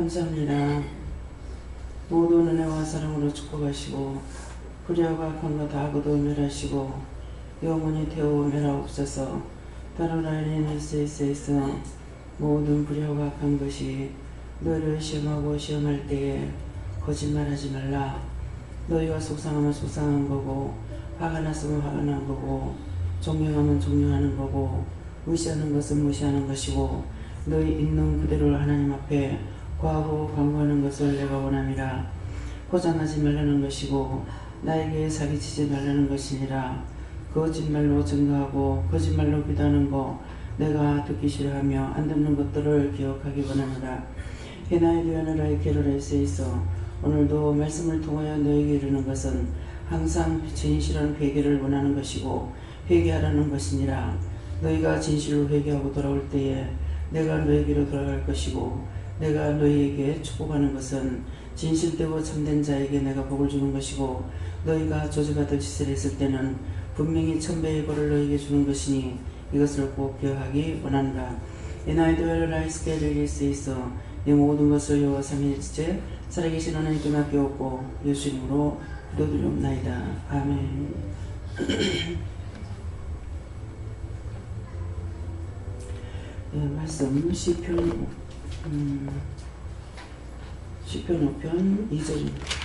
감사합니다. 모든 은혜와 사랑으로 축복하시고 불의하고 악한 것 다 거두어멸하시고 영원히 태워 멸하옵소서. 따르라인 SS에서 모든 불의하고 악한 것이 너희를 시험하고 시험할 때에 거짓말하지 말라. 너희가 속상하면 속상한 거고 화가 났으면 화가 난 거고 존경하면 존경하는 거고 무시하는 것은 무시하는 것이고 너희 있는 그대로 하나님 앞에 구하고 간구하는 것을 내가 원함이라. 포장하지 말라는 것이고 나에게 사기치지 말라는 것이니라. 거짓말로 증거하고 거짓말로 기도하는 거 내가 듣기 싫어하며 안 듣는 것들을 기억하기 원하노라. 해나의 되어노라의 게로라에서 있어 오늘도 말씀을 통하여 너에게 이르는 것은 항상 진실한 회개를 원하는 것이고 회개하라는 것이니라. 너희가 진실로 회개하고 돌아올 때에 내가 너에게로 돌아갈 것이고 내가 너희에게 축복하는 것은 진실되고 참된 자에게 내가 복을 주는 것이고 너희가 저주받을 짓을 했을 때는 분명히 1000배의 벌을 너희에게 주는 것이니 이것을 꼭 기억하기 원한다. 에나이드웰 라이스케르리스 있어 이 모든 것을 여호와 삼위일체 살아계신 하나님께 맡겨오고 예수님으로 기도드리옵나이다. 아멘. 네, 말씀 시편 5편 2절입니다.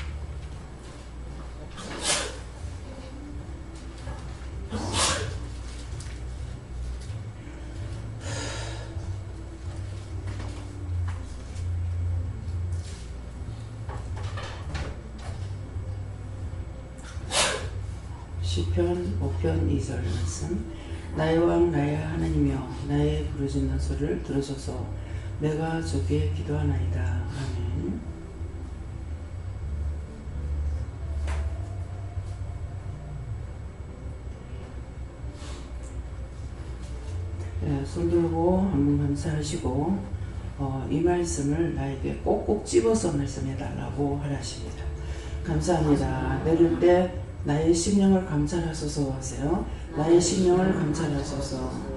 시편 5편 2절 말씀. 나의 왕 나의 하나님이여 나의 부르짖는 소리를 들으소서. 내가 주께 기도하나이다. 아멘. 네, 손 들고 한번 감사하시고 이 말씀을 나에게 꼭꼭 집어서 말씀해달라고 하십니다. 감사합니다. 내릴 때 나의 심령을 감찰하소서 하세요. 나의 심령을 감찰하소서.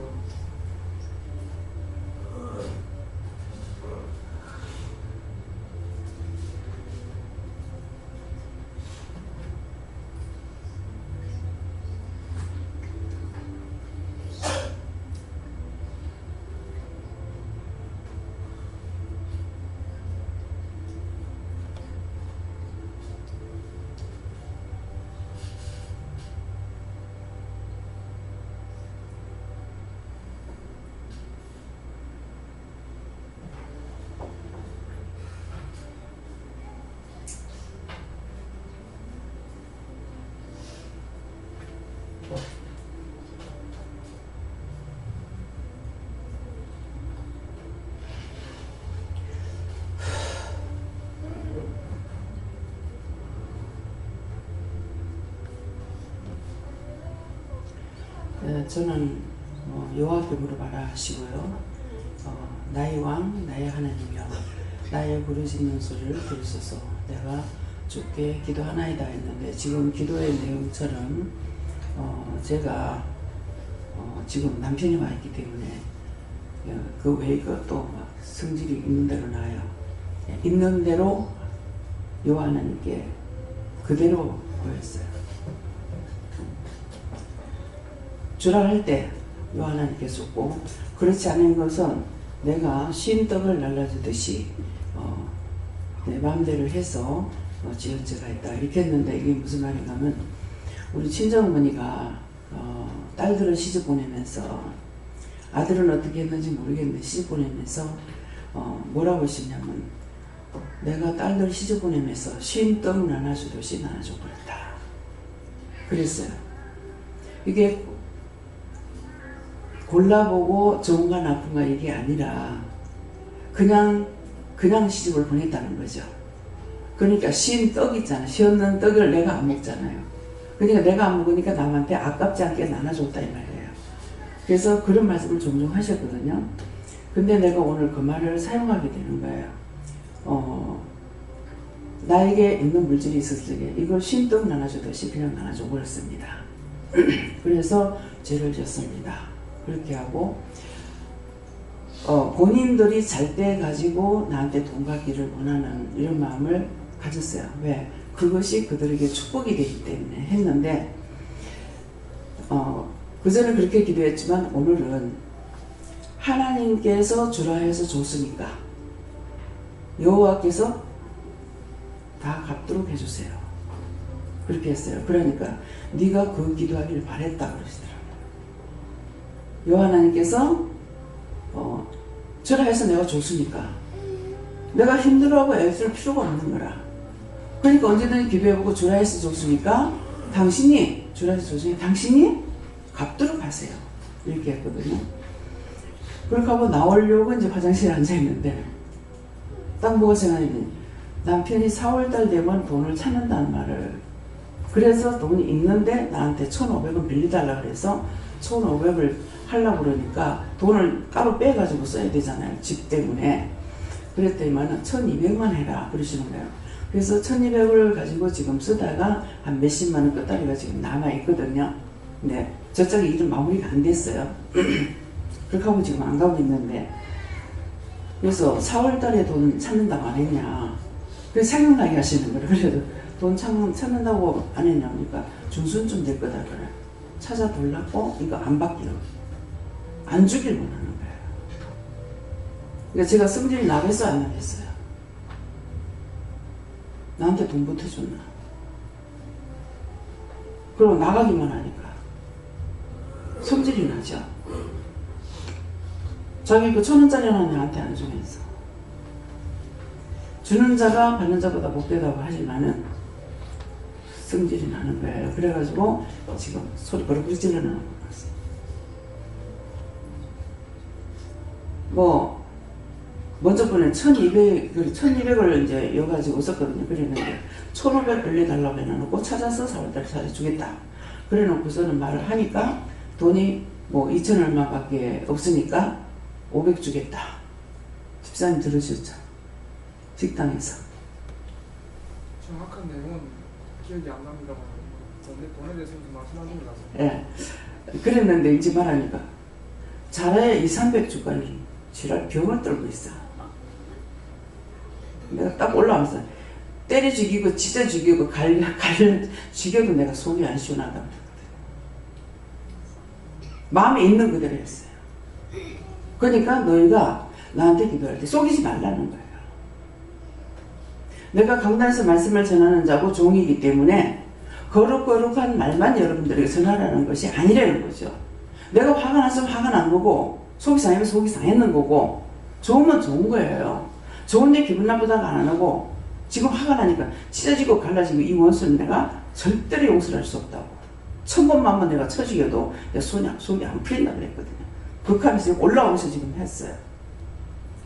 저는 여호와께 물어봐라 하시고요. 나의 왕 나의 하나님이여 나의 부르짖는 소리를 들으소서. 내가 주께 기도하나이다 했는데 지금 기도의 내용처럼 제가 지금 남편이 와 있기 때문에 그 외의 것도 성질이 있는 대로 나요. 있는 대로 여호와 하나님께 그대로 보였어요. 주라 할 때 여호와 하나님께 쏟고 그렇지 않은 것은 내가 쉰 떡을 날라주듯이 내 마음대로 해서 지어져가 있다 이렇게 했는데 이게 무슨 말인가 하면 우리 친정어머니가 딸들을 시집 보내면서 아들은 어떻게 했는지 모르겠는데 시집 보내면서 뭐라고 하시냐면 내가 딸들 시집 보내면서 쉰 떡 나눠주듯이 나눠줘버렸다 그랬어요. 이게 골라보고 좋은가 나쁜가 이게 아니라 그냥 시집을 보냈다는 거죠. 그러니까 쉰 떡 있잖아. 쉬었는 떡을 내가 안 먹잖아요. 그러니까 내가 안 먹으니까 남한테 아깝지 않게 나눠줬다 이 말이에요. 그래서 그런 말씀을 종종 하셨거든요. 근데 내가 오늘 그 말을 사용하게 되는 거예요. 나에게 있는 물질이 있었을 때 이걸 쉰 떡 나눠주듯이 그냥 나눠줘 버렸습니다. 그래서 죄를 졌습니다. 그렇게 하고 본인들이 잘 때 가지고 나한테 돈 받기를 원하는 이런 마음을 가졌어요. 왜? 그것이 그들에게 축복이 되기 때문에 했는데 그전에 그렇게 기도했지만 오늘은 하나님께서 주라 해서 줬으니까 여호와께서 다 갚도록 해주세요. 그렇게 했어요. 그러니까 네가 그 기도하기를 바랬다 그러시더라고요. 여호와 하나님께서 주라 해서 내가 줬으니까 내가 힘들어하고 애쓸 필요가 없는 거라. 그러니까 언제든지 기도해보고 주라 해서 줬으니까 당신이 주라 해서 줬으니까 당신이 갚도록 하세요. 이렇게 했거든요. 그렇게 하고 나오려고 이제 화장실에 앉아있는데 딱 뭐가 생각나니 남편이 4월달 되면 돈을 찾는다는 말을 그래서 돈이 있는데 나한테 1,500원 빌려달라 그래서 1,500을 하려고 그러니까 돈을 따로 빼가지고 써야 되잖아요. 집 때문에. 그랬더니만 1,200만 해라 그러시는 거예요. 그래서 1,200을 가지고 지금 쓰다가 한 몇십만 원 끝다리가 지금 남아있거든요. 네, 저쪽에 일은 마무리가 안 됐어요. 그렇게 하고 지금 안 가고 있는데 그래서 4월달에 돈 찾는다고 안 했냐. 그래서 생각나게 하시는 거예요. 그래도 돈 찾는다고 안 했냐. 그러니까 중순쯤 될 거다 그래. 찾아보려고 이거 안 받기로. 안 주길 원하는 거예요. 그러니까 제가 성질이 나겠어 안 나겠어요? 나한테 돈 보태줬나? 그리고 나가기만 하니까 성질이 나죠. 자기 그 1,000원짜리 하나 나한테 안 주면서 주는 자가 받는 자보다 못되다고 하지만은 성질이 나는 거예요. 그래가지고 지금 소리 버럭버럭 지르는 거 같아요. 뭐 먼저 번에 1,200을 이제 여가지고 썼거든요. 그랬는데 1,500 빌려달라고 해놓고 찾아서 4월달에 찾아주겠다. 그래 놓고서는 말을 하니까 돈이 뭐 2,000 얼마밖에 없으니까 500 주겠다. 집사님 들으셨죠? 식당에서. 정확한 내용은 기억이 안 납니다만 돈에 대해서는 말씀하신 것 같습니다. 예. 그랬는데 이제 말하니까 잘해 200-300 주까지 지랄 병을 떨고 있어. 내가 딱 올라와서 때려 죽이고 찢어 죽이고 갈 죽여도 내가 속이 안 시원하다. 마음에 있는 그대로 했어요. 그러니까 너희가 나한테 기도할 때 속이지 말라는 거예요. 내가 강단에서 말씀을 전하는 자고 종이기 때문에 거룩거룩한 말만 여러분들에게 전하라는 것이 아니라는 거죠. 내가 화가 났으면 화가 난 거고 속이 상하면 속이 상했는 거고 좋은 건 좋은 거예요. 좋은데 기분 나쁘다가 안 하고 지금 화가 나니까 찢어지고 갈라지고 이 원수는 내가 절대로 용서할 수 없다고. 1,000번만 내가 쳐죽여도 내 속이 안 풀린다 그랬거든요. 극하면서 올라오면서 지금 했어요.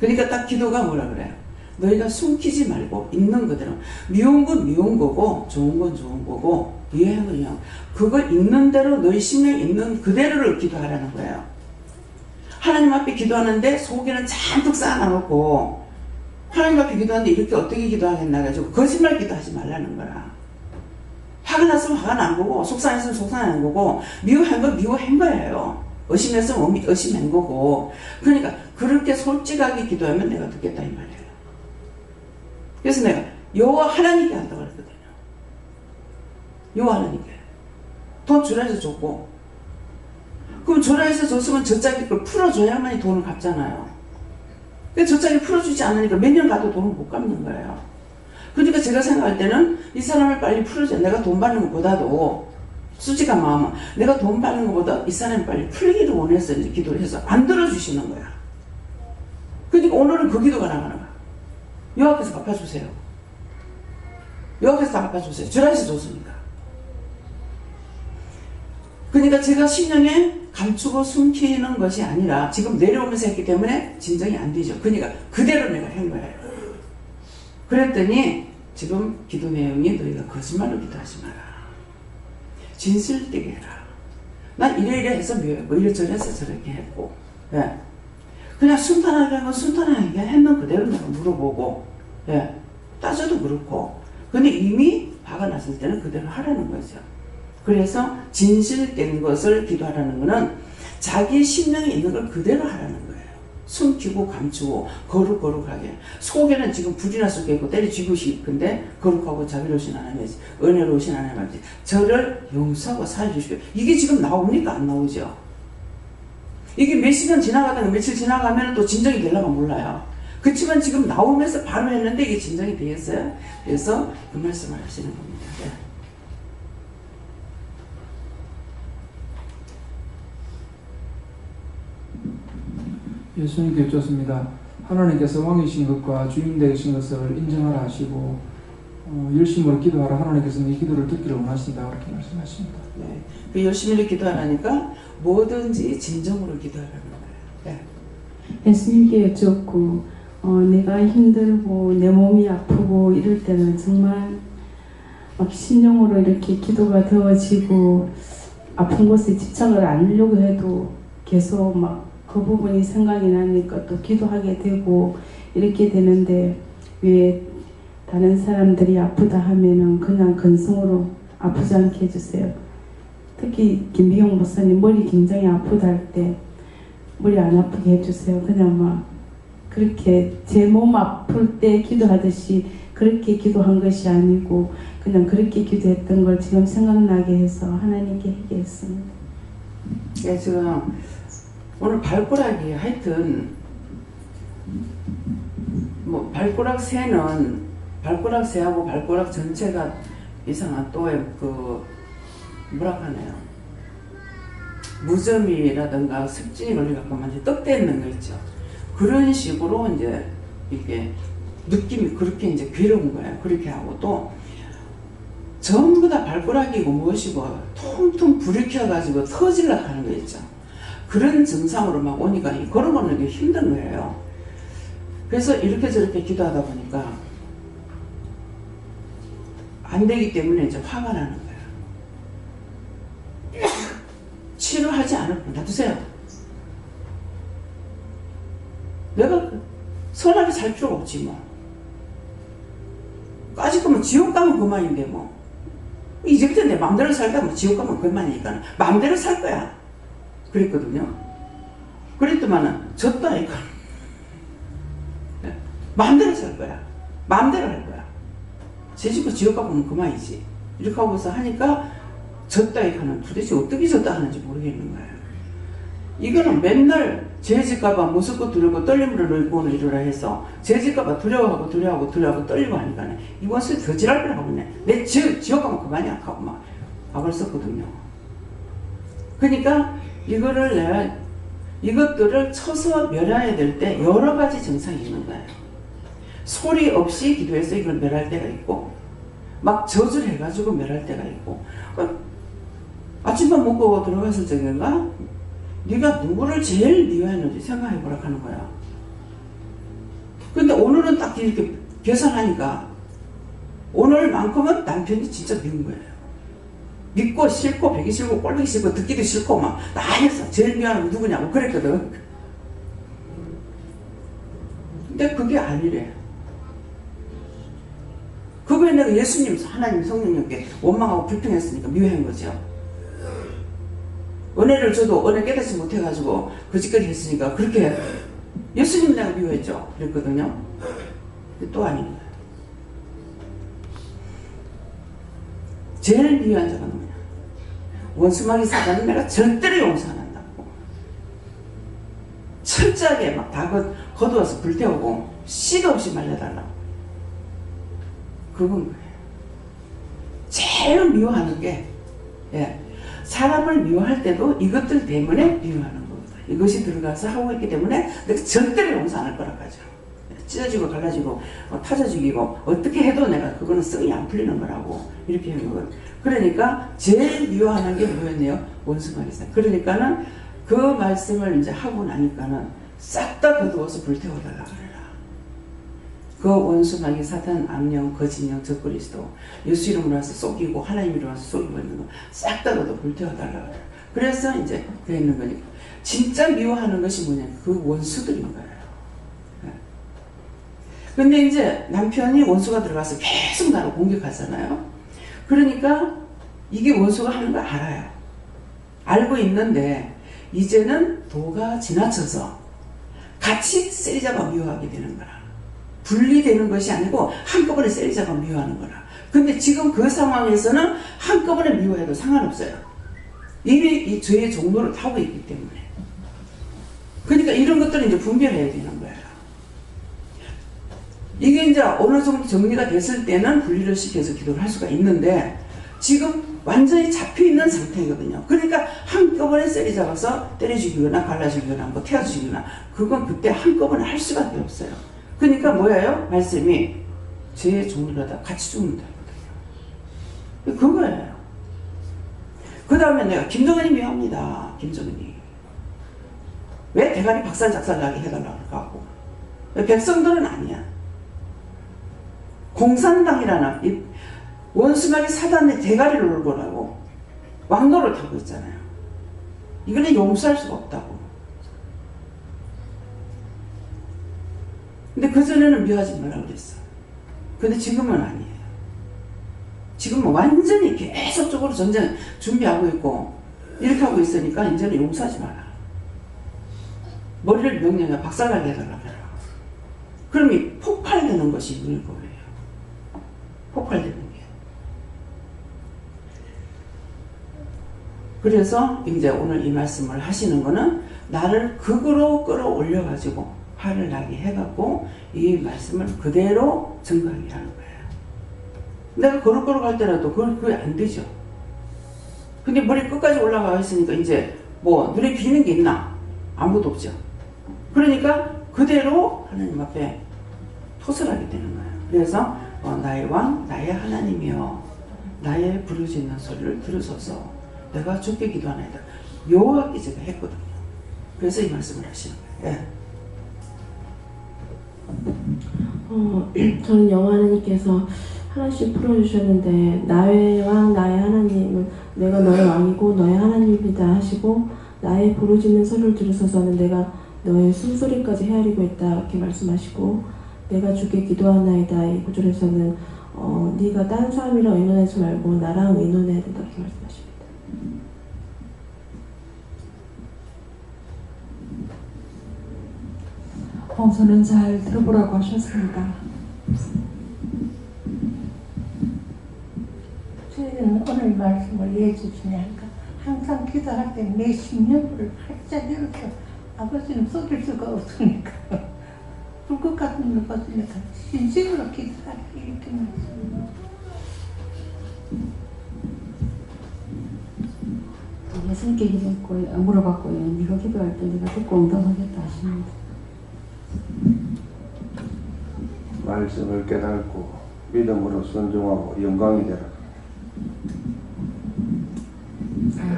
그러니까 딱 기도가 뭐라 그래요? 너희가 숨기지 말고 있는 그대로 미운 건 미운 거고 좋은 건 좋은 거고 유행은요. 그걸 있는 대로 너희 심령에 있는 그대로를 기도하라는 거예요. 하나님 앞에 기도하는데 속에는 잔뜩 쌓아놓고 하나님 앞에 기도하는데 이렇게 어떻게 기도하겠나 가지고 거짓말 기도하지 말라는 거라. 화가 났으면 화가 난 거고 속상했으면 속상한 거고 미워한 건 미워한 거예요. 의심했으면 의심한 거고. 그러니까 그렇게 솔직하게 기도하면 내가 듣겠다 이 말이에요. 그래서 내가 여호와 하나님께 한다고 그랬거든요. 여호와 하나님께 돈 주라 해서 줬고 그럼 주라 해서 줬으면 저짝이 걸 풀어줘야만이 돈을 갚잖아요. 근데 저짝이 풀어주지 않으니까 몇 년 가도 돈을 못 갚는 거예요. 그러니까 제가 생각할 때는 이 사람을 빨리 풀어줘. 내가 돈 받는 것보다도 솔직한 마음은 내가 돈 받는 것보다 이 사람이 빨리 풀리기를 원해서 이제 기도를 해서 안 들어주시는 거야. 그러니까 오늘은 그 기도가 나가는 거야. 여호와께서 갚아주세요. 여호와께서 다 갚아주세요. 주라 해서 줬으니까. 그러니까 제가 심령에 감추고 숨기는 것이 아니라 지금 내려오면서 했기 때문에 진정이 안 되죠. 그러니까 그대로 내가 한 거예요. 그랬더니 지금 기도 내용이 너희가 거짓말로 기도하지 마라. 진실되게 해라. 난 이래 해서 묘했고 이래저래 해서 저렇게 했고 예. 그냥 순탄하게 한 건 순탄하게 했는 그대로 내가 물어보고 예. 따져도 그렇고 근데 이미 화가 났을 때는 그대로 하라는 거죠. 그래서 진실된 것을 기도하라는 것은 자기 심령에 있는 걸 그대로 하라는 거예요. 숨기고 감추고 거룩거룩하게. 속에는 지금 불이 났을 게 있고 때려쥐고 싶은데 거룩하고 자비로우신 하나님이 은혜로우신 하나님 아버지 저를 용서하고 살려주시고. 이게 지금 나옵니까? 안 나오죠. 이게 몇 시간 지나가다가 며칠 지나가면 또 진정이 되려면 몰라요. 그렇지만 지금 나오면서 바로 했는데 이게 진정이 되겠어요? 그래서 그 말씀을 하시는 겁니다. 네. 예수님께 여쭙습니다. 하나님께서 왕이신 것과 주인 되신 것을 인정하라 하시고 열심으로 기도하라 하나님께서는 이 기도를 듣기를 원하신다 그렇게 말씀하십니다. 네. 그 열심히 기도하라니까 뭐든지 진정으로 기도하라는 거예요. 네. 예수님께 여쭙고 내가 힘들고 내 몸이 아프고 이럴 때는 정말 막 심령으로 이렇게 기도가 되어지고 아픈 곳에 집착을 안 하려고 해도 계속 막 그 부분이 생각이 나니까 또 기도하게 되고 이렇게 되는데 왜 다른 사람들이 아프다 하면은 그냥 근성으로 아프지 않게 해주세요. 특히 김비경 목사님 머리 굉장히 아프다 할 때 머리 안 아프게 해주세요. 그냥 막 그렇게 제 몸 아플 때 기도하듯이 그렇게 기도한 것이 아니고 그냥 그렇게 기도했던 걸 지금 생각나게 해서 하나님께 회개했습니다. 예, 지금 오늘 발가락이 하여튼 뭐 발가락 새는 발가락 새하고 발가락 전체가 이상한 또의 그 뭐라 하네요. 무좀이라든가 습진이 걸려갖고 완전 떡대 있는 거 있죠. 그런 식으로 이제 이게 느낌이 그렇게 이제 괴로운 거예요. 그렇게 하고 또 전부 다 발가락이고 무엇이고 통통 불이 켜가지고 터질라 하는 거 있죠. 그런 증상으로 막 오니까 걸어가는 게 힘든 거예요. 그래서 이렇게 저렇게 기도하다 보니까 안 되기 때문에 이제 화가 나는 거예요. 치료하지 않을 분 놔두세요. 내가 선하게 살 필요가 없지 뭐. 아직 그러면 지옥 가면 그만인데 뭐. 이제부터 내 마음대로 살다 뭐 지옥 가면 그만이니까 마음대로 살 거야. 그랬거든요. 그랬더만은 졌다 이거. 마음대로 살 거야. 마음대로 할 거야. 제 집도 지옥 가면 그만이지. 이렇게 하고서 하니까 졌다 이거는 도대체 어떻게 졌다 하는지 모르겠는 거예요. 이거는 맨날 제 집가봐 무섭고 두려고 떨림으로 놀고는 이러라 해서 제 집가봐 두려워하고 떨리고 하니까 이번 수에 더 지랄을 하고 있네. 내 지옥 가면 그만이야 하고 막 밥을 썼거든요. 그러니까 이거를 내가 이것들을 쳐서 멸해야 될 때 여러 가지 증상이 있는 거예요. 소리 없이 기도해서 이걸 멸할 때가 있고 막 저주를 해가지고 멸할 때가 있고 아침밥 먹고 들어갔을 적인가 네가 누구를 제일 미워했는지 생각해보라 하는 거야. 근데 오늘은 딱 이렇게 계산하니까 오늘만큼은 남편이 진짜 미운 거예요. 믿고 싫고 배기 싫고 꼴보기 싫고 듣기도 싫고 막 다 했어. 제일 미워하는 건 누구냐고 그랬거든. 근데 그게 아니래. 그거에 내가 예수님 하나님 성령님께 원망하고 불평했으니까 미워한 거죠. 은혜를 줘도 은혜 깨닫지 못해가지고 거짓거리 했으니까 그렇게 예수님 내가 미워했죠. 그랬거든요. 근데 또 아닙니다. 제일 미워한 자가 누구냐? 원수마귀 사단은 내가 절대로 용서 안 한다고. 철저하게 막 다 거두어서 불태우고 씨도 없이 말려달라고. 그건 거예요. 제일 미워하는 게 사람을 미워할 때도 이것들 때문에 미워하는 겁니다. 이것이 들어가서 하고 있기 때문에 내가 절대로 용서 안 할 거라고 하죠. 찢어지고 갈라지고 타져 죽이고 어떻게 해도 내가 그거는 썩이 안 풀리는 거라고 이렇게 하는 거예요. 그러니까 제일 미워하는 게 뭐였네요? 원수마귀사. 그러니까는 그 말씀을 이제 하고 나니까는 싹 다 거두어서 불태워달라 그래라. 그 원수마귀 사탄 악령 거짓령 적그리스도 예수 이름으로 와서 속이고 하나님 이름으로 와서 속이고 있는 거 싹 다 거두 불태워달라 그래라. 그래서 이제 그래 있는 거니까 진짜 미워하는 것이 뭐냐? 그 원수들인 거예요. 근데 이제 남편이 원수가 들어가서 계속 나를 공격하잖아요. 그러니까 이게 원수가 하는 거 알아요. 알고 있는데 이제는 도가 지나쳐서 같이 세리자가 미워하게 되는 거라. 분리되는 것이 아니고 한꺼번에 세리자가 미워하는 거라. 근데 지금 그 상황에서는 한꺼번에 미워해도 상관없어요. 이미 이 죄의 종로를 타고 있기 때문에. 그러니까 이런 것들은 이제 분별해야 되는 거예요. 이게 이제 어느 정도 정리가 됐을 때는 분리를 시켜서 기도를 할 수가 있는데 지금 완전히 잡혀있는 상태거든요. 그러니까 한꺼번에 세리 잡아서 때려 죽이거나 갈라 죽이거나 뭐 태워 죽이거나 그건 그때 한꺼번에 할 수밖에 없어요. 그러니까 뭐예요? 말씀이 죄의 종류를 다 같이 죽는다. 그거예요. 그 다음에 내가 김정은이 미워합니다. 김정은이. 왜 대가리 박살작살 나게 해달라고 하고. 백성들은 아니야. 공산당이라는 이 원수마귀 사단의 대가리를 울고라고 왕노를 타고 있잖아요. 이거는 용서할 수가 없다고. 근데 그전에는 미워하지 말라고 그랬어. 근데 지금은 아니에요. 지금은 완전히 계속적으로 전쟁 준비하고 있고 이렇게 하고 있으니까 이제는 용서하지 마라. 머리를 명령해 박살나게 해달라고 해라. 그럼 이 폭발되는 것이 있는 거예요. 폭발되는 게. 그래서 이제 오늘 이 말씀을 하시는 거는 나를 극으로 끌어올려가지고 화를 나게 해갖고 이 말씀을 그대로 증거하게 하는 거예요. 내가 거룩거룩 할 때라도 그게 안 되죠. 근데 머리 끝까지 올라가 있으니까 이제 뭐 눈에 비는 게 있나? 아무것도 없죠. 그러니까 그대로 하나님 앞에 토설하게 되는 거예요. 그래서 나의 왕, 나의 하나님이여 나의 부르짖는 소리를 들으소서 내가 주께 기도하나이다. 여호와께 제가 했거든요. 그래서 이 말씀을 하시는 거예요. 예. 저는 영화 하나님께서 하나씩 풀어주셨는데 나의 왕 나의 하나님은 내가 너의 왕이고 너의 하나님이다 하시고 나의 부르짖는 소리를 들으소서는 내가 너의 숨소리까지 헤아리고 있다 이렇게 말씀하시고 내가 주께 기도하나이다 이 구절에서는 네가 딴 사람이랑 의논하지 말고 나랑 의논해야 된다 이렇게 말씀하십니다. 저는 잘 들어보라고 하셨습니다. 저희는 오늘 말씀을 이해해 주시냐니까 항상 기도할 때 내 심령을 활짝 열어서 아버지는 속일 수가 없으니까 불꽃 같은 걸 봤으니까 진심으로 기도하게 이렇게 말씀합니다. 예수님께 기도했고 물어봤고요. 네가 기도할 때 네가 듣고 응답하겠다 하십니다. 말씀을 깨닫고 믿음으로 순종하고 영광이 되라.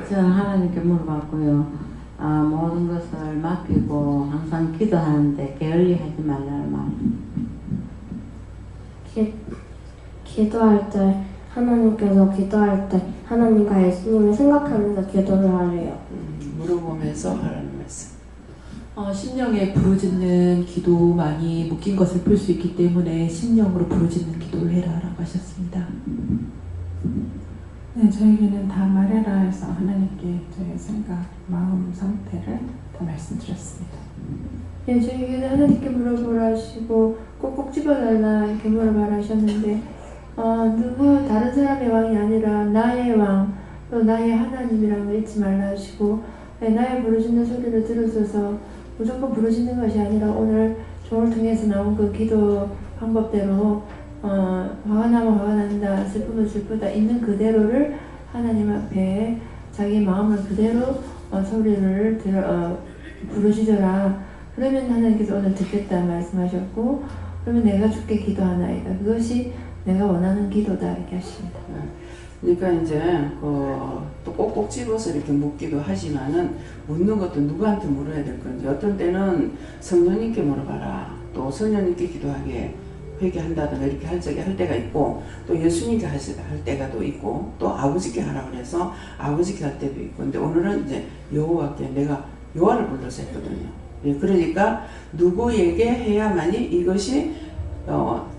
저는 하나님께 물어봤고요. 모든 것을 맡기고 항상 기도하는데 게을리하지 말라는 말. 기도할 때 하나님께서 기도할 때 하나님과 예수님을 생각하면서 기도를 하래요. 물어보면서 하라는 말씀. 심령에 부르짖는 기도만이 묶인 것을 풀 수 있기 때문에 심령으로 부르짖는 기도를 해라라고 하셨습니다. 네, 저에게는 다 말해라 해서 하나님께 저의 생각, 마음 상태를 다 말씀드렸습니다. 네, 저에게는 하나님께 물어보라 하시고 꼭꼭 집어달라 이렇게 물어봐라 하셨는데 누구 다른 사람의 왕이 아니라 나의 왕, 또 나의 하나님이라는 걸 잊지 말라 하시고 나의 부르짖는 소리를 들으셔서 무조건 부르짖는 것이 아니라 오늘 종을 통해서 나온 그 기도 방법대로 화가 나면 화가 난다, 슬프면 슬프다 있는 그대로를 하나님 앞에 자기 마음을 그대로 소리를 부르짖어라. 그러면 하나님께서 오늘 듣겠다 말씀하셨고 그러면 내가 주께 기도하나이다. 그것이 내가 원하는 기도다 이렇게 하십니다. 그러니까 이제 또 꼭꼭 집어서 이렇게 묻기도 하지만은 묻는 것도 누구한테 물어야 될 건지 어떤 때는 성령님께 물어봐라. 또 성령님께 기도하게 회개한다든가 이렇게 할 때가 있고 또 예수님께 할 때가 또 있고 또 아버지께 하라고 해서 아버지께 할 때도 있고 근데 오늘은 이제 여호와께 내가 여호와를 불러서 했거든요. 예, 그러니까 누구에게 해야만이 이것이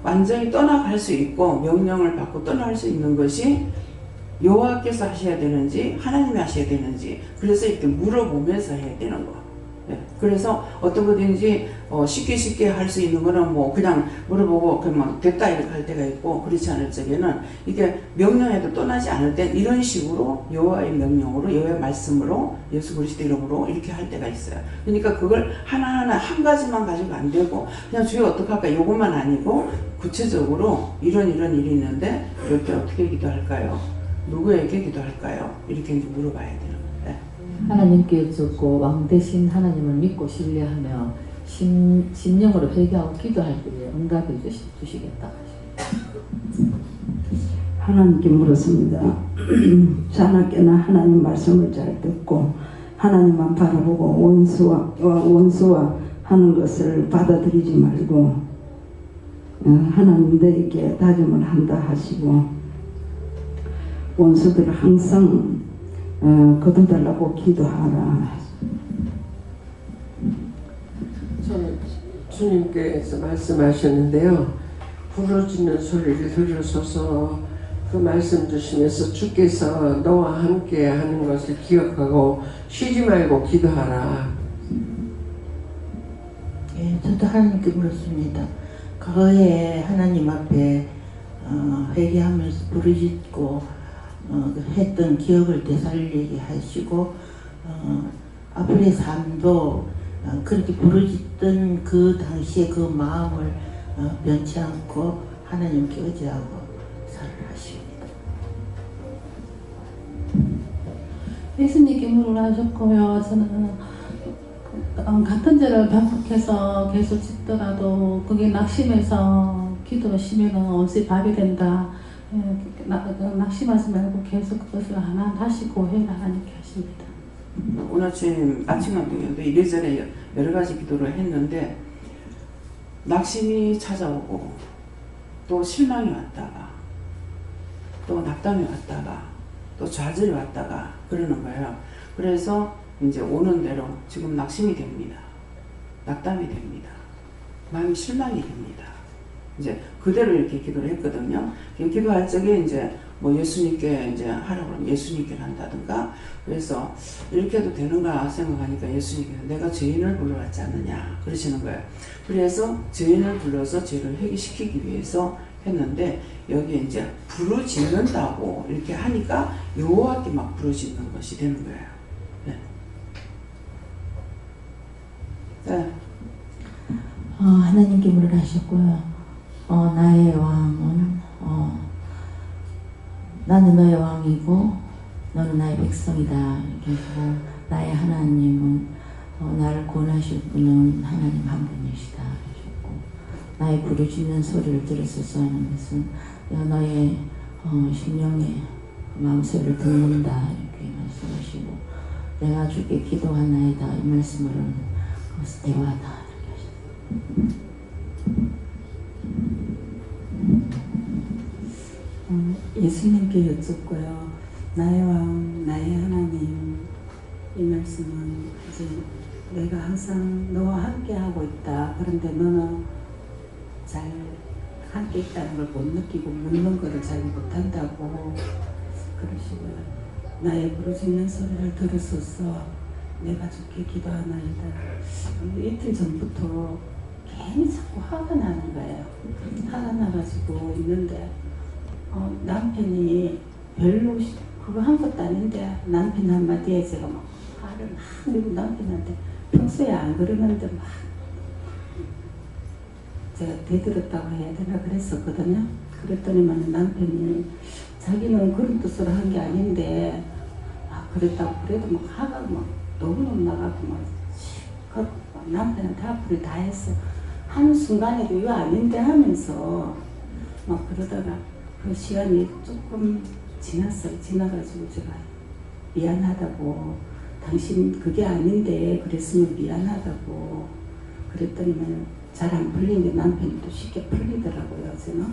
완전히 떠나갈 수 있고 명령을 받고 떠나갈 수 있는 것이 여호와께서 하셔야 되는지 하나님이 하셔야 되는지 그래서 이렇게 물어보면서 해야 되는 거. 예, 그래서 어떤 거든지 쉽게 할 수 있는 거는 뭐 그냥 물어보고 그러면 됐다 이렇게 할 때가 있고, 그렇지 않을 적에는 이게 명령에도 떠나지 않을 땐 이런 식으로 여호와의 명령으로, 여호와의 말씀으로, 예수 그리스도 이름으로 이렇게 할 때가 있어요. 그러니까 그걸 하나하나 한 가지만 가지고 안 되고 그냥 주여 어떻게 할까 요것만 아니고 구체적으로 이런 일이 있는데 이럴 때 어떻게 기도할까요? 누구에게 기도할까요? 이렇게 이제 물어봐야 돼요. 네. 하나님께 여쭙고 왕 대신 하나님을 믿고 신뢰하며 심령으로 회개하고 기도할 때에 응답해 주시겠다. 하나님께 물었습니다. 자나깨나 하나님 말씀을 잘 듣고 하나님만 바라보고 원수와 하는 것을 받아들이지 말고 하나님 너에게 다짐을 한다 하시고 원수들을 항상 거둬달라고 기도하라. 저는 주님께서 말씀하셨는데요. 부러지는 소리를 들으소서 그 말씀 주시면서 주께서 너와 함께 하는 것을 기억하고 쉬지 말고 기도하라. 예, 저도 하나님께 물었습니다. 과거에 하나님 앞에 회개하면서 부르짖고 했던 기억을 되살리게 하시고 앞으로의 삶도 그렇게 부르짖던 그 당시에 그 마음을 변치 않고 하나님께 의지하고 살아라 하십니다. 예수님께 물을 하셨고요. 저는 같은 죄를 반복해서 계속 짓더라도 그게 낙심해서 기도가 심해가 언제 밥이 된다. 낙심하지 말고 계속 그것을 하나 다시 고해라 하나님께 하십니다. 오늘 아침 같은 경우도 이래저래 여러 가지 기도를 했는데 낙심이 찾아오고 또 실망이 왔다가 또 낙담이 왔다가 또 좌절이 왔다가 그러는 거예요. 그래서 이제 오는 대로 지금 낙심이 됩니다. 낙담이 됩니다. 마음이 실망이 됩니다. 이제 그대로 이렇게 기도를 했거든요. 기도할 적에 이제 뭐 예수님께 이제 하라고 하면 예수님께 한다든가, 그래서 이렇게 해도 되는가 생각하니까 예수님께서 내가 죄인을 불러왔지 않느냐 그러시는 거예요. 그래서 죄인을 불러서 죄를 회개시키기 위해서 했는데 여기에 이제 부르짖는다고 이렇게 하니까 여호와께 막 부르짖는 것이 되는 거예요. 네. 네. 하나님께 물을 하셨고요. 나의 왕은 나는 너의 왕이고 너는 나의 백성이다. 이렇게 해서 나의 하나님은 나를 구원하실 분은 하나님 한 분이시다 하셨고, 나의 부르짖는 소리를 들으소서 하는 것은 너의 심령의 마음소리를 듣는다 이렇게 말씀하시고, 내가 주께 기도하나이다 이 말씀으로는 그것은 대화다 이렇게 하셨습니다. 예수님께 여쭙고요. 나의 왕, 나의 하나님, 이 말씀은 이제 내가 항상 너와 함께 하고 있다. 그런데 너는 잘 함께 있다는 걸 못 느끼고 묻는 거를 잘 못한다고 그러시고요. 나의 부르짖는 소리를 들으소서 내가 주께 기도하나이다. 이틀 전부터 괜히 자꾸 화가 나는 거예요. 화가 나가지고 있는데 남편이 별로 그거 한 것도 아닌데 남편 한마디에 제가 막 화를 막 내고 남편한테 평소에 안 그러는데 막 제가 대들었다고 해야 되나 그랬었거든요. 그랬더니만 남편이 자기는 그런 뜻으로 한 게 아닌데 그랬다고 그래도 막 화가 막 너무너무 나가고 막 남편한테 앞으로 다 했어. 하는 순간에도 이거 아닌데 하면서 막 그러다가 그 시간이 조금 지났어요. 지나가지고 제가 미안하다고, 당신 그게 아닌데 그랬으면 미안하다고 그랬더니만 잘 안 풀리는데 남편이 또 쉽게 풀리더라고요. 저는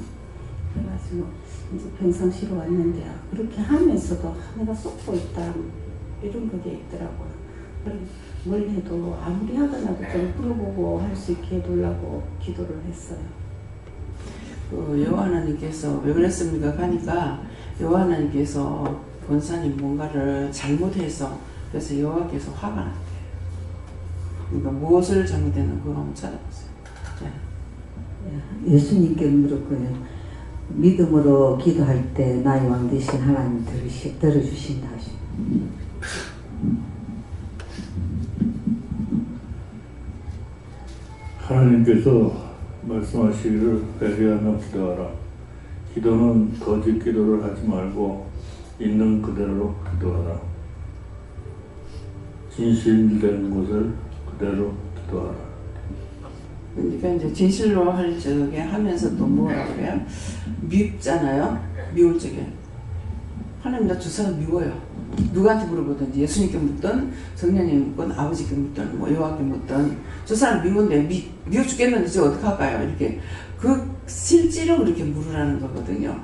그래가지고 이제 평상시로 왔는데 그렇게 하면서도 내가 쏟고 있다 이런 그게 있더라고요. 뭘 해도 아무리 하더라도 좀 풀어보고 할 수 있게 해달라고 기도를 했어요. 여호와 하나님께서 왜 그랬습니까? 하니까 여호와 하나님께서 권사님 뭔가를 잘못해서 그래서 여호와께서 화가 났대요. 그러니까 무엇을 잘못했는 그거 한번 찾아보세요. 네. 예수님께 물었고요. 믿음으로 기도할 때 나의 왕 되신 하나님 들어주신다 하시고. 하나님께서 말씀하시기를 회개하며 기도하라. 기도는 거짓 기도를 하지 말고 있는 그대로 기도하라. 진실된 것을 그대로 기도하라. 그러니까 이제 진실로 할 적에 하면서 또 뭐라 그래요? 밉잖아요. 미울 적에 하나님 나 저 사람 미워요. 누구한테 물어보든지 예수님께 묻든 성령님께 묻든 아버지께 묻든 뭐 여호와께 묻든 저 사람 미운데 미워 죽겠는데 저 어떡할까요? 이렇게 그 실제로 그렇게 물으라는 거거든요.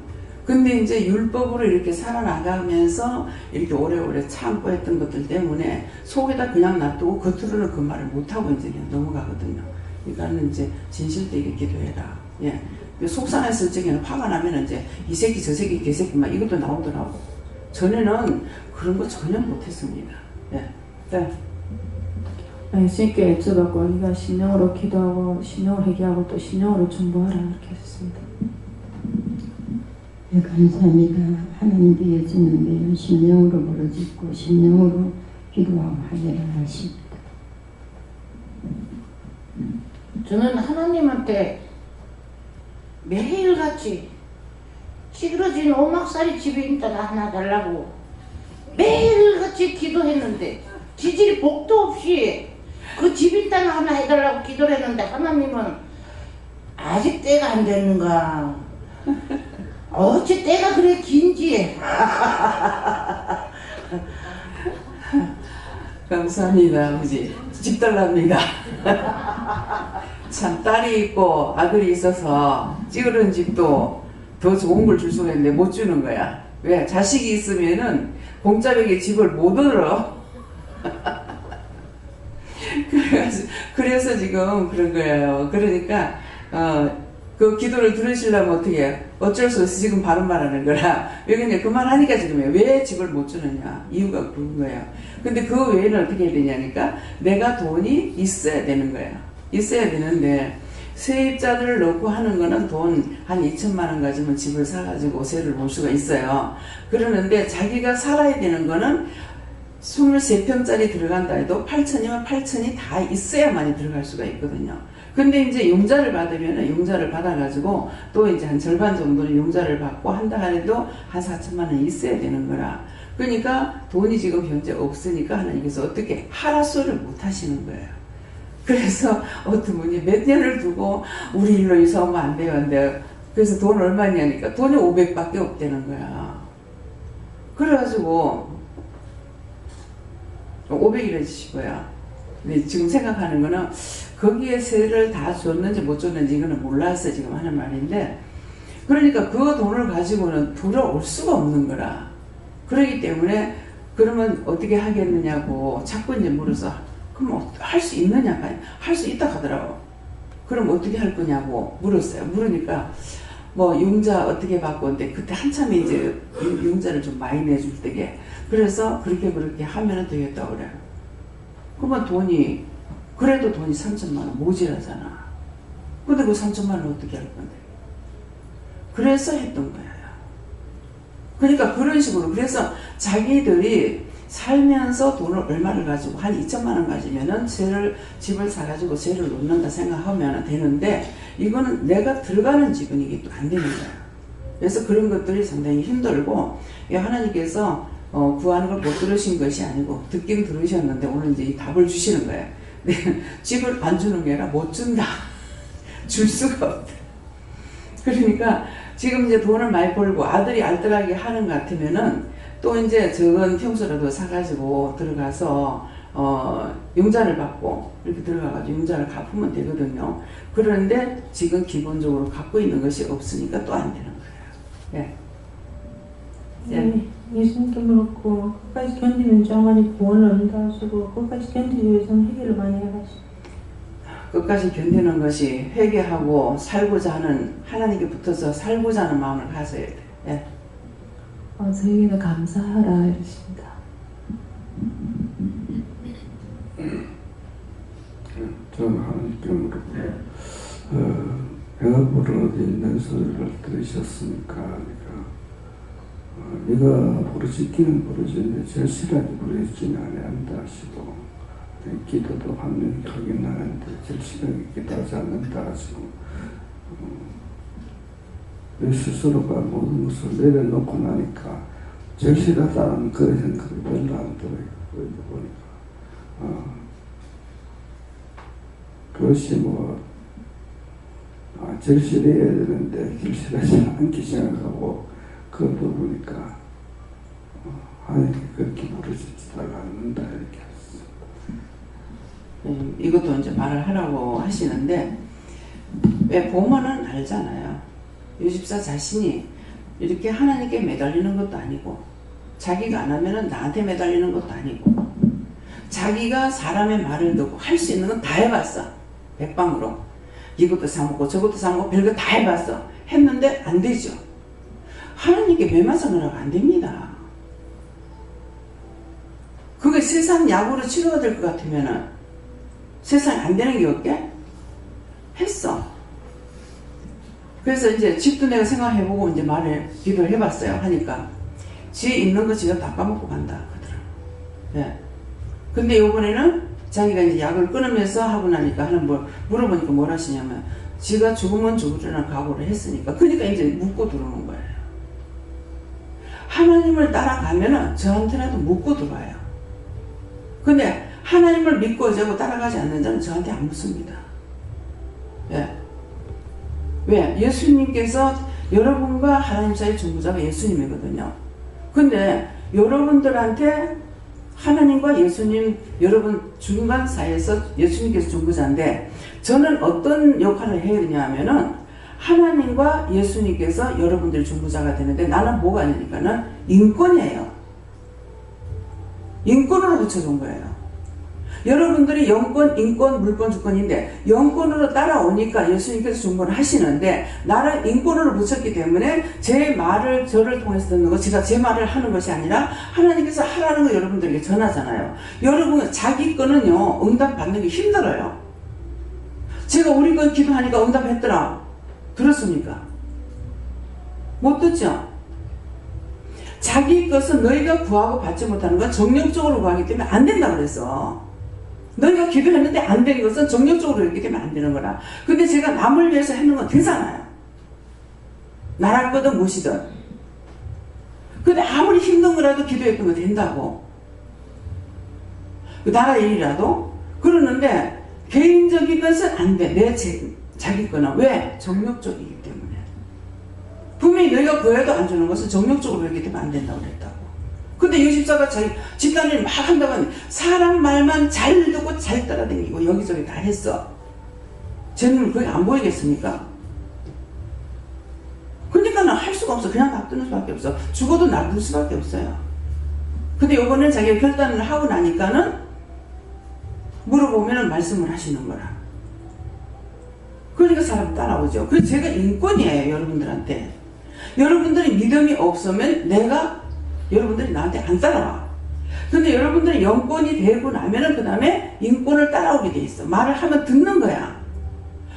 근데 이제 율법으로 이렇게 살아나가면서 이렇게 오래오래 참고 했던 것들 때문에 속에다 그냥 놔두고 겉으로는 그 말을 못하고 이제 그냥 넘어가거든요. 그러니까는 이제 진실되게 기도해라. 예. 속상했을 적에는 화가 나면 이제 이 새끼 저 새끼 개새끼 막 이것도 나오더라고. 전에는 그런 거 전혀 못했습니다. 예. 네. 예수님께 여쭤봤고 우리가 심령으로 기도하고 심령으로 회개하고 또 심령으로 중보하라 이렇게 했습니다. 네, 감사합니다. 하나님께 여쭈는데 심령으로 부르짖고 심령으로 기도하고 하기를 하십니다. 저는 하나님한테 매일같이 찌그러진 오막살이 집에 있다 하나 달라고 매일같이 기도했는데 지질 복도 없이 그 집 땅 하나 해달라고 기도를 했는데 하나님은 아직 때가 안 됐는가 어째 때가 그래 긴지. 감사합니다 아버지. 집 달랍니다. 참 딸이 있고 아들이 있어서 찌그러진 집도 더 좋은 걸 줄 수가 있는데 못 주는 거야. 왜? 자식이 있으면은 공짜벽에 집을 못 얻어. 그래서 지금 그런 거예요. 그러니까 그 기도를 들으시려면 어떻게 해요? 어쩔 수 없이 지금 바른 말하는 거라. 여기 그 말 하니까 지금 왜 집을 못 주느냐 이유가 그런 거예요. 근데 그 외에는 어떻게 해야 되냐니까 내가 돈이 있어야 되는 거예요. 있어야 되는데 세입자들을 넣고 하는 거는 돈 한 2천만 원 가지면 집을 사가지고 세를 볼 수가 있어요. 그러는데 자기가 살아야 되는 거는 23평짜리 들어간다 해도 8천이면 8천이 다 있어야만이 들어갈 수가 있거든요. 근데 이제 용자를 받으면 용자를 받아가지고 또 이제 한 절반 정도는 용자를 받고 한다 하더라도 한 4천만 원 있어야 되는 거라. 그러니까 돈이 지금 현재 없으니까 하나님께서 어떻게 하라 소리를 못 하시는 거예요. 그래서 어떤 분이 몇 년을 두고 우리 일로 이사 오면 안 돼요. 근데 그래서 돈 얼마냐니까 돈이 500밖에 없다는 거야. 그래가지고 500이라 주시고요. 근데 지금 생각하는 거는 거기에 세를 다 줬는지 못 줬는지 이거는 몰라서 지금 하는 말인데 그러니까 그 돈을 가지고는 돌아올 수가 없는 거라. 그러기 때문에 그러면 어떻게 하겠느냐고 자꾸 이제 물어서 그럼 할 수 있느냐? 할 수 있다 하더라고. 그럼 어떻게 할 거냐고 물었어요. 물으니까 뭐 융자 어떻게 바꿨는데 그때 한참 이제 융자를 좀 많이 내줄 때게 그래서 그렇게 하면 되겠다고 그래요. 그러면 돈이 그래도 돈이 3천만 원 모자라잖아. 근데 그 3천만 원 어떻게 할 건데? 그래서 했던 거예요. 그러니까 그런 식으로 그래서 자기들이 살면서 돈을 얼마를 가지고 한 2천만 원 가지면은 집을 사가지고 세를 놓는다 생각하면 되는데 이거는 내가 들어가는 집은 이게 또 안 되는 거예요. 그래서 그런 것들이 상당히 힘들고 하나님께서 구하는 걸 못 들으신 것이 아니고 듣긴 들으셨는데 오늘 이제 이 답을 주시는 거예요. 집을 안 주는 게 아니라 못 준다. 줄 수가 없다. 그러니까 지금 이제 돈을 많이 벌고 아들이 알뜰하게 하는 것 같으면은 또 이제 적은 평소라도 사가지고 들어가서 융자를 받고 이렇게 들어가가지고 융자를 갚으면 되거든요. 그런데 지금 기본적으로 갖고 있는 것이 없으니까 또 안 되는 거예요. 예. 네, 예수님께 물었고 끝까지 견디면 정한이 구원을 얻는다 하시고 끝까지 견디기 위해서는 회개를 많이 해가지고 끝까지 견디는 것이 회개하고 살고자 하는 하나님께 붙어서 살고자 하는 마음을 가져야 돼요. 예. 저에게는 감사하라 이랬습니다. 배가 부러지는 소리를 들으셨습니까? 네가 부르짖기는 부르짖는데 절실하게 부르짖지는 아니한다 하시고, 기도도 합력하긴 하는데 절실하게 기도하지 않는다 하시고, 내 스스로가 모든 것을 내려놓고 나니까 절실하다는 그런 생각이 별로 안 들어요. 보니까 그것이 뭐 절실해야 되는데 절실하지 않게 생각하고 그러다 보니까 하나님께 그렇게 부르짖지도 않는다 이렇게 했어요. 이것도 이제 말을 하라고 하시는데, 왜 보면은 알잖아요. 요집사 자신이 이렇게 하나님께 매달리는 것도 아니고, 자기가 안 하면은 나한테 매달리는 것도 아니고, 자기가 사람의 말을 듣고 할 수 있는 건 다 해봤어. 백방으로. 이것도 사먹고 저것도 사먹고 별거 다 해봤어. 했는데 안 되죠. 하나님께 매맞으면 안 됩니다. 그게 세상 약으로 치료가 될 것 같으면은 세상에 안 되는 게 없게 했어. 그래서 이제 집도 내가 생각해보고 이제 말을 기도를 해봤어요. 하니까 지에 있는 거 지가 다 까먹고 간다 하더라고. 예. 근데 요번에는 자기가 이제 약을 끊으면서 하고 나니까 하는 뭘 물어보니까 뭘 하시냐면, 지가 죽으면 죽으려는 각오를 했으니까. 그러니까 이제 묻고 들어오는 거예요. 하나님을 따라가면은 저한테라도 묻고 들어와요. 근데 하나님을 믿고 저고 따라가지 않는 자는 저한테 안 묻습니다. 예. 왜? 예수님께서 여러분과 하나님 사이 중보자가 예수님이거든요. 근데 여러분들한테 하나님과 예수님, 여러분 중간 사이에서 예수님께서 중보자인데, 저는 어떤 역할을 해야 되냐 하면은 하나님과 예수님께서 여러분들 중보자가 되는데, 나는 뭐가 아니니까는 인권이에요. 인권으로 붙여준 거예요. 여러분들이 영권, 인권, 물권, 주권인데 영권으로 따라오니까 예수님께서 중보를 하시는데, 나를 인권으로 붙였기 때문에 제 말을 저를 통해서 듣는 거, 제가 제 말을 하는 것이 아니라 하나님께서 하라는 거 여러분들에게 전하잖아요. 여러분 자기 거는요 응답 받는 게 힘들어요. 제가 우리 거 기도하니까 응답했더라. 들었습니까? 못 듣죠? 자기 것은 너희가 구하고 받지 못하는 건 정력적으로 구하기 때문에 안 된다고 그랬어. 너희가 기도했는데 안 된 것은 정력적으로 했기 때문에 안 되는 거라. 근데 제가 남을 위해서 했는 건 되잖아요. 나랄 거든 무엇이든. 근데 아무리 힘든 거라도 기도했던 거 된다고. 나라 일이라도. 그러는데 개인적인 것은 안 돼. 자기 거는. 왜? 정력적이기 때문에. 분명히 너희가 구해도 안 주는 것은 정력적으로 했기 때문에 안 된다고 그랬다고. 근데 요집사가 자기 집단일 막 한다고 하면 사람 말만 잘 듣고 잘 따라다니고 여기저기 다 했어. 제 눈을 그게 안 보이겠습니까? 그러니까는 할 수가 없어. 그냥 놔두는 수밖에 없어. 죽어도 놔둘 수밖에 없어요. 근데 요번엔 자기가 결단을 하고 나니까는 물어보면은 말씀을 하시는 거라. 그러니까 사람 따라오죠. 그래서 제가 인권이에요, 여러분들한테. 여러분들이 믿음이 없으면 여러분들이 나한테 안 따라와. 근데 여러분들이 영권이 되고 나면은 그 다음에 인권을 따라오게 돼 있어. 말을 하면 듣는 거야.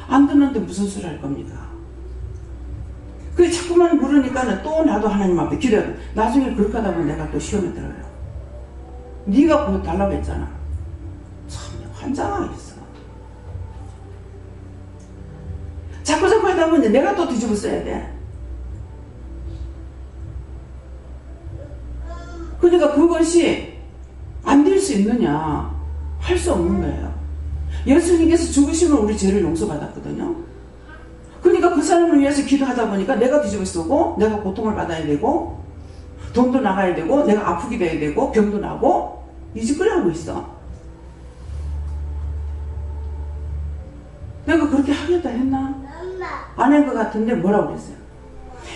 안 듣는데 무슨 소리 할 겁니까? 그래 자꾸만 물으니까는 또 나도 하나님 앞에 기도해. 나중에 그렇게 하다 보면 내가 또 시험에 들어요. 네가 그거 달라고 했잖아. 참 환장하겠어. 자꾸 하다 보면 내가 또 뒤집어 써야 돼. 그러니까 그것이 안 될 수 있느냐? 할 수 없는 거예요. 예수님께서 죽으시면 우리 죄를 용서받았거든요. 그러니까 그 사람을 위해서 기도하다 보니까 내가 뒤집어 쓰고, 내가 고통을 받아야 되고, 돈도 나가야 되고, 내가 아프기도 해야 되고, 병도 나고, 이 짓거리 하고 있어. 내가 그렇게 하겠다 했나? 안 한 것 같은데 뭐라고 그랬어요?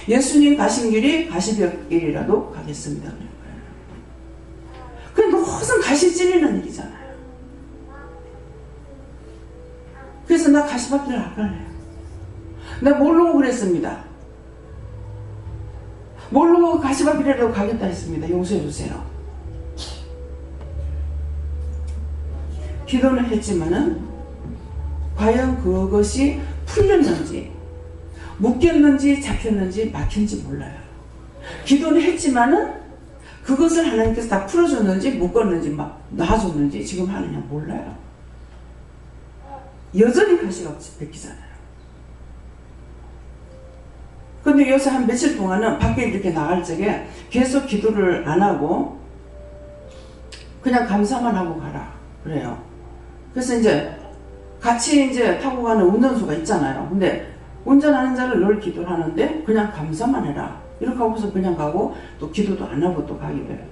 예수님 가신 길이 가시밭길이라도 가겠습니다. 그게 무슨 가시 찔리는 일이잖아요. 그래서 나 가시밭길을 안 갈래요. 나 모르고 그랬습니다. 모르고 가시밭길이라도 가겠다 했습니다. 용서해 주세요. 기도는 했지만은 과연 그것이 풀렸는지 묶였는지 잡혔는지 막힌지 몰라요. 기도는 했지만은 그것을 하나님께서 다 풀어줬는지 묶었는지 막 놔줬는지 지금 하느냐 몰라요. 여전히 가시가 베끼잖아요. 근데 요새 한 며칠 동안은 밖에 이렇게 나갈 적에 계속 기도를 안 하고 그냥 감사만 하고 가라 그래요. 그래서 이제 같이 이제 타고 가는 운전수가 있잖아요. 근데 운전하는 자를 늘 기도를 하는데 그냥 감사만 해라 이렇게 하고서 그냥 가고 또 기도도 안 하고 또 가기도 해요.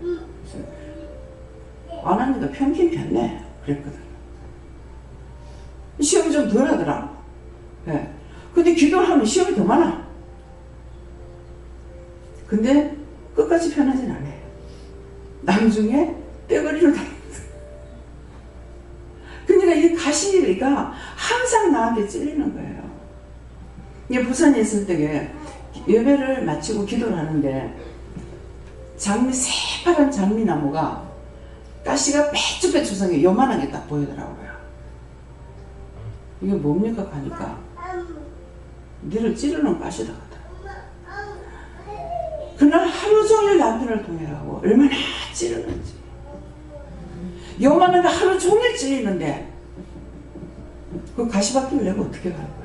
안 하니까 편긴 편네 그랬거든. 시험이 좀 덜 하더라. 네. 근데 기도를 하면 시험이 더 많아. 근데 끝까지 편하진 않아요. 나중에 떼거리로 다닙니다. 그러니까 이 가시리가 항상 나한테 찔리는 거예요. 이게 부산에 있을 때 예배를 마치고 기도를 하는데 새파란 장미나무가 가시가 빼쭉빼쭉하게 요만하게 딱 보이더라고요. 이게 뭡니까 하니까 니를 찌르는 가시다. 그날 하루 종일 남편을 통해가고 얼마나 찌르는지 요만하게 하루 종일 찌르는데 그 가시밭길을 내가 어떻게 갈 거예요.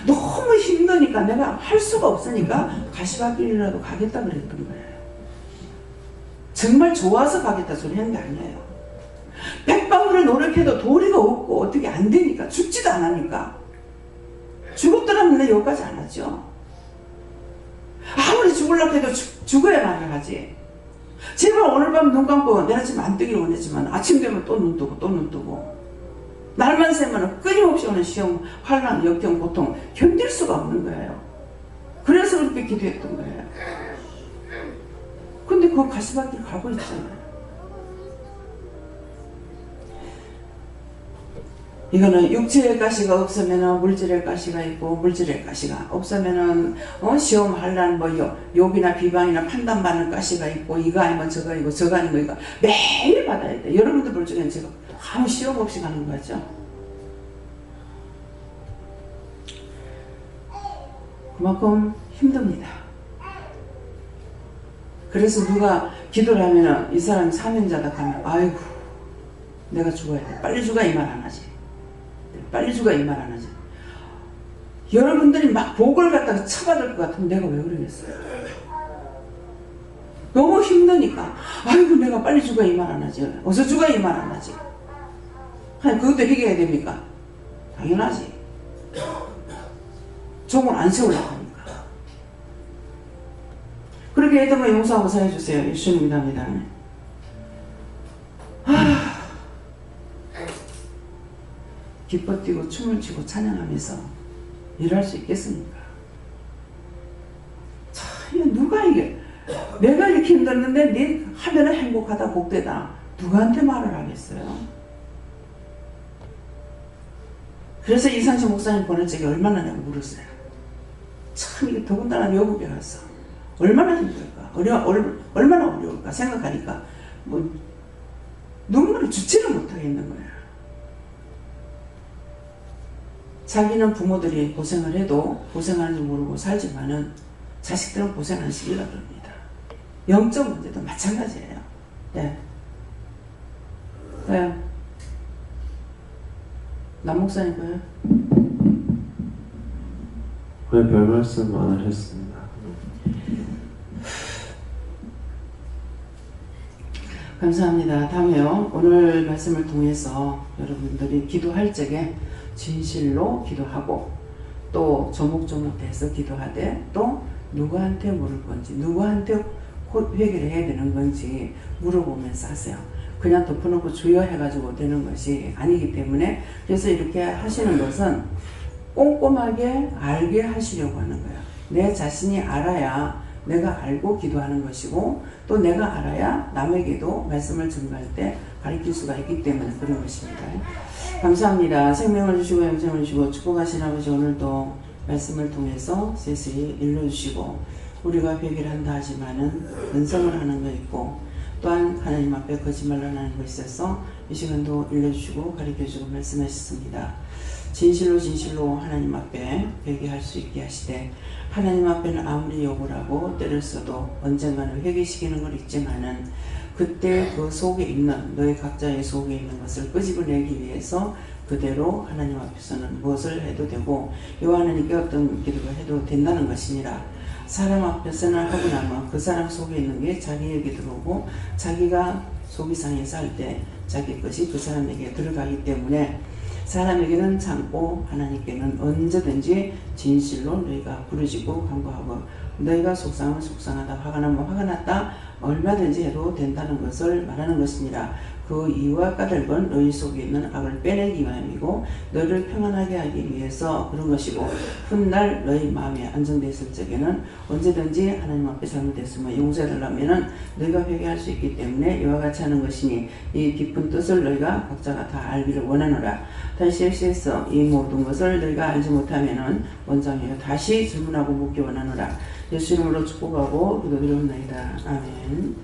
너무 힘드니까 내가 할 수가 없으니까 가시밭길이라도 가겠다 그랬던 거예요. 정말 좋아서 가겠다 소리 하는 게 아니에요. 백방으로 노력해도 도리가 없고 어떻게 안 되니까 죽지도 않으니까 죽었더라면 내 여기까지 안 하죠. 아무리 죽으려고 해도 죽어야만 하지. 제발 오늘 밤 눈 감고 내가 지금 안 뜨기를 원했지만 아침 되면 또 눈 뜨고 또 눈 뜨고 날만 새면 끊임없이 오는 시험, 환난, 역경, 고통 견딜 수가 없는 거예요. 그래서 그렇게 기도했던 거예요. 근데 그 가시밭길 가고 있잖아요. 이거는 육체의 가시가 없으면 물질의 가시가 있고 물질의 가시가 없으면 시험 환난 욕이나 비방이나 판단받는 가시가 있고 이거 아니면 저거 아니고 저거 아니면 이거 매일 받아야 돼. 여러분들 볼 적에는 제가 아무 시험 없이 가는 거죠. 그만큼 힘듭니다. 그래서 누가 기도를 하면 이 사람이 사명자다 하면 아이고 내가 죽어야 돼. 빨리 죽어야 이 말 안 하지. 빨리 죽어야 이 말 안 하지. 여러분들이 막 복을 갖다가 쳐받을 것 같으면 내가 왜 그러겠어요. 너무 힘드니까 아이고 내가 빨리 죽어야 이 말 안 하지. 어서 죽어야 이 말 안 하지. 아니 그것도 해결해야 됩니까? 당연하지. 종을 안 세우려고 하니까. 그렇게 해도 용서하고 사해주세요. 예수님 믿합니다. 기뻐 뛰고 춤을 추고 찬양하면서 일할 수 있겠습니까? 참 누가 이게 내가 이렇게 힘들었는데 네 하면은 행복하다 복되다 누구한테 말을 하겠어요? 그래서 이상식 목사님 보낼 적에 얼마나 내가 물었어요. 참 이게 더군다나 외국에 가서 얼마나 힘들까 얼마나 어려울까 생각하니까 눈물을 주지를 못하겠는 거야. 자기는 부모들이 고생을 해도 고생하는 줄 모르고 살지만은 자식들은 고생 안 시키려고 합니다. 영적 문제도 마찬가지예요. 네. 네. 남 목사님 거예요? 왜 별 말씀 안 하셨습니다. 감사합니다. 다음에요. 오늘 말씀을 통해서 여러분들이 기도할 적에 진실로 기도하고 또 조목조목해서 기도하되 또 누구한테 물을 건지 누구한테 회개를 해야 되는 건지 물어보면서 하세요. 그냥 덮어놓고 주여 해가지고 되는 것이 아니기 때문에 그래서 이렇게 하시는 것은 꼼꼼하게 알게 하시려고 하는 거예요. 내 자신이 알아야 내가 알고 기도하는 것이고 또 내가 알아야 남에게도 말씀을 전가할 때 가르칠 수가 있기 때문에 그런 것입니다. 감사합니다. 생명을 주시고 영생을 주시고 축복하신 아버지 오늘도 말씀을 통해서 세세히 일러주시고 우리가 회개를 한다 하지만은 은성을 하는 거 있고 또한 하나님 앞에 거짓말을 하는 것에 있어서 이 시간도 일러주시고 가르쳐주고 말씀하셨습니다. 진실로 진실로 하나님 앞에 회개할 수 있게 하시되 하나님 앞에는 아무리 욕을 하고 때를 써도 언젠가는 회개시키는 걸 있지만은 그때 그 속에 있는 너희 각자의 속에 있는 것을 끄집어내기 위해서 그대로 하나님 앞에서는 무엇을 해도 되고 여호와 하나님께 어떤 기도가 해도 된다는 것이니라. 사람 앞에서는 하고 나면 그 사람 속에 있는 게 자기에게 들어오고 자기가 속이 상해서 할 때 자기 것이 그 사람에게 들어가기 때문에 사람에게는 참고 하나님께는 언제든지 진실로 너희가 부르짖고 간구하고 너희가 속상하면 속상하다 화가 나면 화가 났다 얼마든지 해도 된다는 것을 말하는 것이니라. 그 이유와 까닭은 너희 속에 있는 악을 빼내기 위함이고 너희를 평안하게 하기 위해서 그런 것이고 훗날 너희 마음이 안정되어 있을 적에는 언제든지 하나님 앞에 잘못했으면 용서해달라면 너희가 회개할 수 있기 때문에 이와 같이 하는 것이니 이 깊은 뜻을 너희가 각자가 다 알기를 원하노라. 다시 해서 이 모든 것을 너희가 알지 못하면 원장이여 다시 질문하고 묻기 원하노라. 예수 이름으로 축복하고 기도드리옵나이다. 아멘.